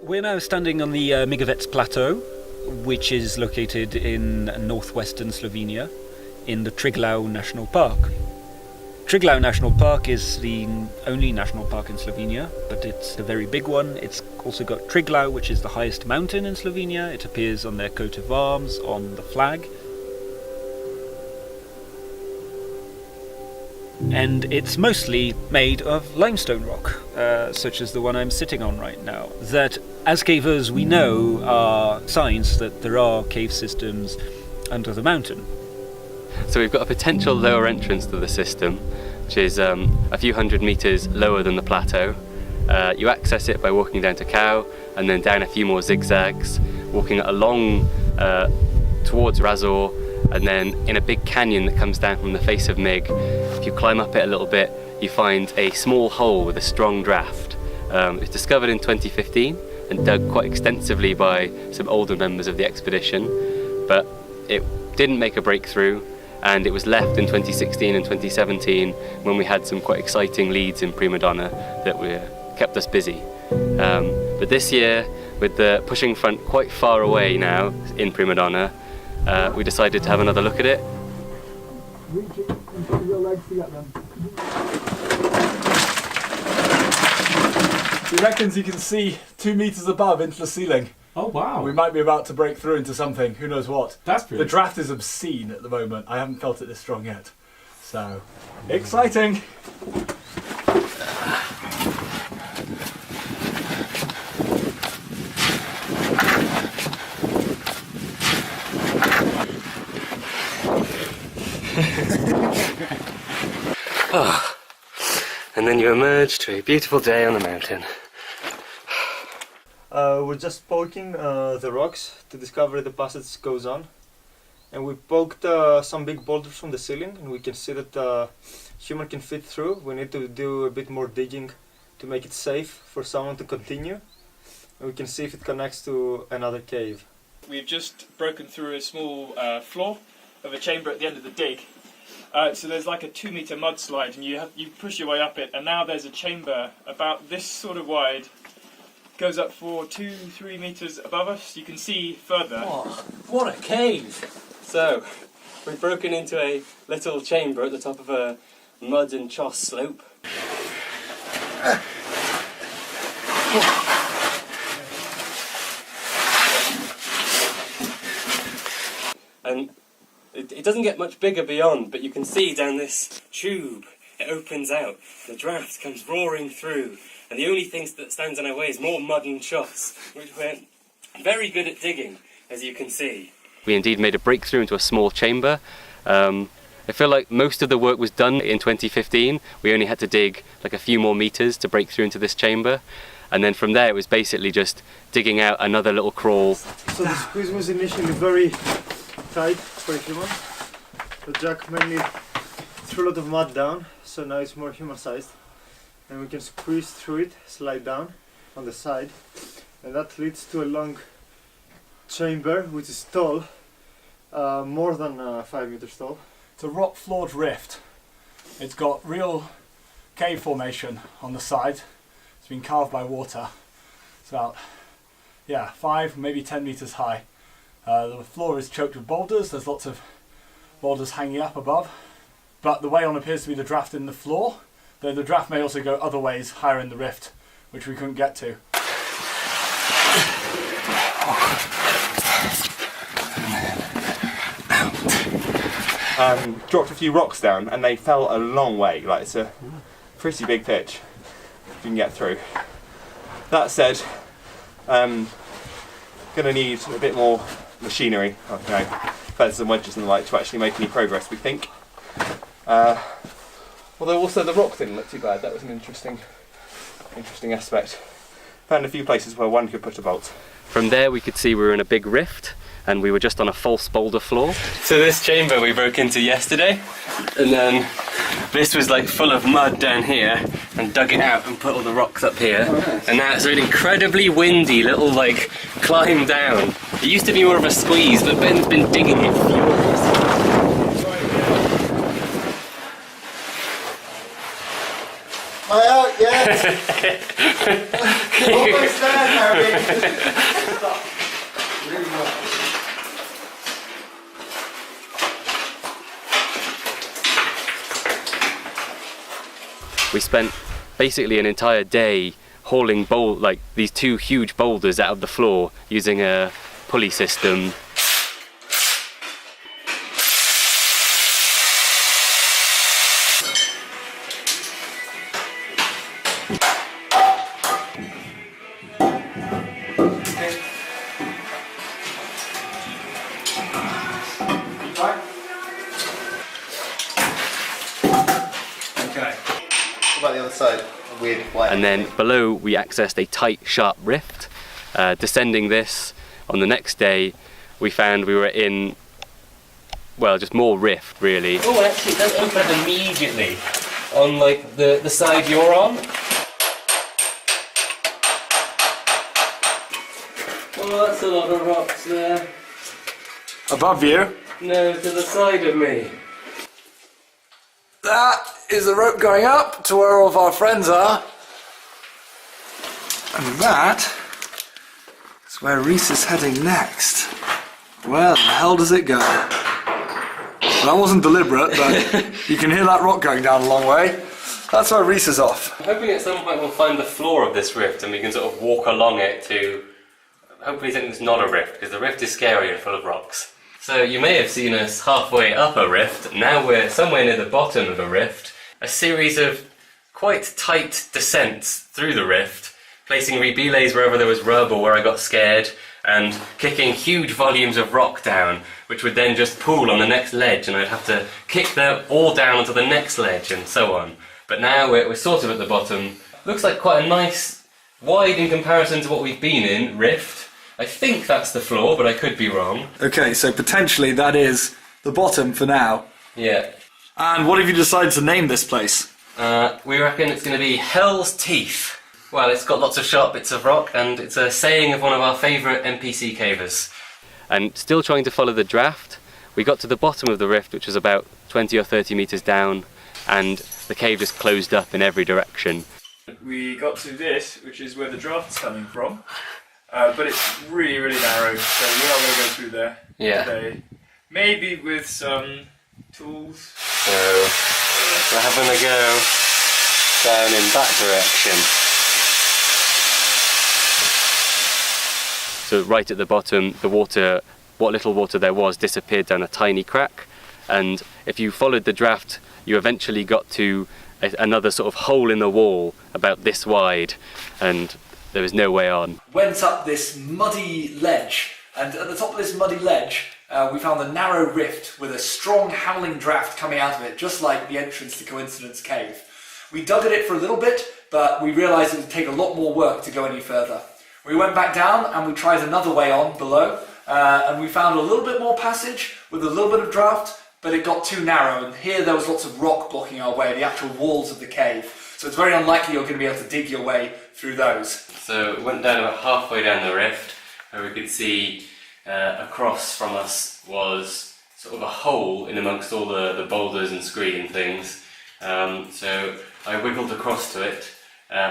We're now standing on the Migovets Plateau, which is located in northwestern Slovenia, in the Triglav National Park. Triglav National Park is the only national park in Slovenia, but it's a very big one. It's also got Triglav, which is the highest mountain in Slovenia. It appears on their coat of arms, on the flag. And it's mostly made of limestone rock, such as the one I'm sitting on right now, that as cavers we know are signs that there are cave systems under the mountain. So we've got a potential lower entrance to the system, which is a few hundred meters lower than the plateau. You access it by walking down to Cow and then down a few more zigzags, walking along towards Razor, and then in a big canyon that comes down from the face of Mig. If you climb up it a little bit, you find a small hole with a strong draft. It was discovered in 2015 and dug quite extensively by some older members of the expedition, but it didn't make a breakthrough, and it was left in 2016 and 2017 when we had some quite exciting leads in Prima Donna that kept us busy. But this year, with the pushing front quite far away now in Prima Donna, we decided to have another look at it. He reckons he can see 2 meters above into the ceiling. Oh wow. We might be about to break through into something, who knows what. That's pretty. The draft is obscene at the moment. I haven't felt it this strong yet. So, exciting! Oh. And then you emerge to a beautiful day on the mountain. We're just poking the rocks to discover the passage goes on. And we poked some big boulders from the ceiling, and we can see that human can fit through. We need to do a bit more digging to make it safe for someone to continue. And we can see if it connects to another cave. We've just broken through a small floor of a chamber at the end of the dig. So there's like a 2 meter mudslide, and you push your way up it, and now there's a chamber about this sort of wide, goes up for 2-3 meters above us. You can see further. Oh, what a cave! So, we've broken into a little chamber at the top of a mud and choss slope. And it doesn't get much bigger beyond, but you can see down this tube, it opens out, the draft comes roaring through, and the only thing that stands in our way is more mud and choss, which we're very good at digging, as you can see. We indeed made a breakthrough into a small chamber. I feel like most of the work was done in 2015. We only had to dig like a few more meters to break through into this chamber, and then from there it was basically just digging out another little crawl. So the squeeze was initially very tight for a human. The jack mainly threw a lot of mud down, so now it's more human-sized. And we can squeeze through it, slide down on the side, and that leads to a long chamber which is tall, more than 5 meters tall. It's a rock-floored rift. It's got real cave formation on the side. It's been carved by water. It's about 5, maybe 10 meters high. The floor is choked with boulders. There's lots of boulders hanging up above. But the way on appears to be the draft in the floor, though the draft may also go other ways higher in the rift, which we couldn't get to. Dropped a few rocks down and they fell a long way. Like, it's a pretty big pitch if you can get through. That said, gonna need a bit more machinery, feathers and wedges and the like, to actually make any progress, we think. Although also the rock didn't look too bad. That was an interesting aspect. Found a few places where one could put a bolt. From there we could see we were in a big rift, and we were just on a false boulder floor. So this chamber we broke into yesterday, and then this was like full of mud down here, and dug it out and put all the rocks up here. And now it's an incredibly windy little like climb down. It used to be more of a squeeze, but Ben's been digging it furiously. Am I out? Yeah. Almost there, Harry. Really well. We spent basically an entire day hauling these two huge boulders out of the floor using a pulley system. What about the other side? Weird white. And then below we accessed a tight, sharp rift. Descending this, on the next day we found we were in, well, just more rift really. Oh, actually it does open immediately on like the side you're on. Oh, that's a lot of rocks there. Above you? No, to the side of me. That is the rope going up to where all of our friends are. And that is where Reese is heading next. Where the hell does it go? Well, that wasn't deliberate, but you can hear that rock going down a long way. That's where Reese is off. I'm hoping at some point we'll find the floor of this rift and we can sort of walk along it to hopefully something that's not a rift, because the rift is scary and full of rocks. So you may have seen us halfway up a rift, now we're somewhere near the bottom of a rift. A series of quite tight descents through the rift, placing rebelays wherever there was rub or where I got scared, and kicking huge volumes of rock down, which would then just pool on the next ledge, and I'd have to kick them all down onto the next ledge and so on. But now we're sort of at the bottom. Looks like quite a nice, wide in comparison to what we've been in, rift. I think that's the floor, but I could be wrong. Okay, so potentially that is the bottom for now. Yeah. And what have you decided to name this place? We reckon it's going to be Hell's Teeth. Well, it's got lots of sharp bits of rock, and it's a saying of one of our favourite NPC cavers. And still trying to follow the draft, we got to the bottom of the rift, which was about 20 or 30 metres down, and the cave just closed up in every direction. We got to this, which is where the draft's coming from, but it's really, really narrow, so we're not going to go through there today. Maybe with some tools. So we're having a go down in that direction. So right at the bottom, the water, what little water there was, disappeared down a tiny crack, and if you followed the draft, you eventually got to another sort of hole in the wall about this wide, and there was no way on. Went up this muddy ledge, and at the top of this muddy ledge we found a narrow rift with a strong howling draft coming out of it, just like the entrance to Coincidence Cave. We dug at it for a little bit, but we realised it would take a lot more work to go any further. We went back down and we tried another way on below, and we found a little bit more passage with a little bit of draft, but it got too narrow, and here there was lots of rock blocking our way, the actual walls of the cave. So it's very unlikely you're going to be able to dig your way through those. So we went down about halfway down the rift, where we could see across from us was sort of a hole in amongst all the boulders and scree and things. So I wiggled across to it,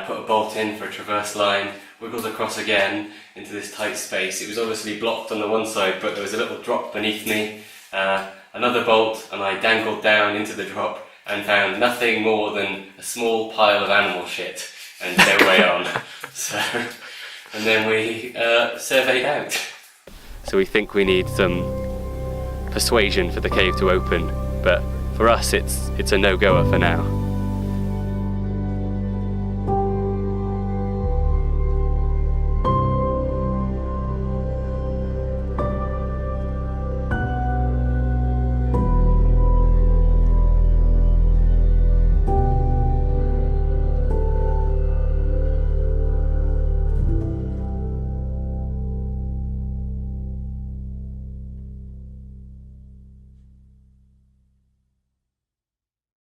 put a bolt in for a traverse line, wiggled across again into this tight space. It was obviously blocked on the one side, but there was a little drop beneath me. Another bolt, and I dangled down into the drop and found nothing more than a small pile of animal shit and no way on. So, and then we surveyed out. So we think we need some persuasion for the cave to open, but for us it's a no-goer for now.